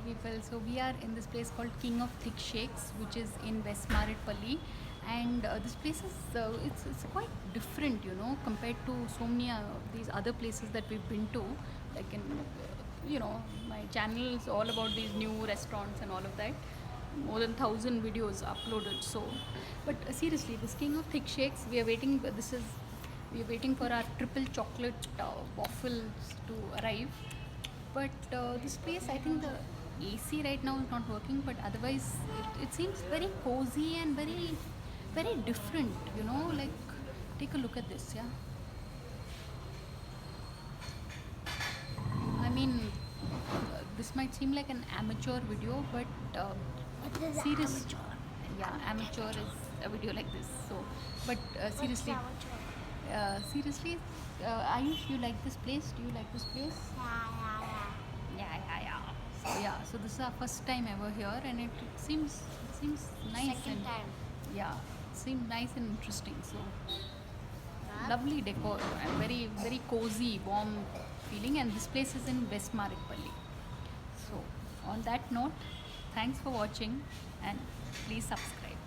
people. So we are in this place called King of Thick Shakes, which is in West Maritpalli, and this place is it's quite different, compared to so many these other places that we've been to. Like in my channel is all about these new restaurants and all of that. More than 1,000 videos uploaded. So, but seriously, this King of Thick Shakes, we are waiting. We are waiting for our triple chocolate waffles to arrive. But this place, I think the AC right now is not working, but otherwise it seems very cozy and very different. Like take a look at this, yeah. I mean, this might seem like an amateur video, but What is serious. amateur? Yeah, amateur is a video like this. So, but seriously, Amateur? seriously, Ayush, you like this place? Do you like this place? Yeah. So yeah, so this is our first time ever here, and it seems nice Second and time. yeah, seems nice and interesting. So Huh? lovely decor and very cozy, warm feeling. And this place is in West Maritpalli. So on that note, thanks for watching and please subscribe.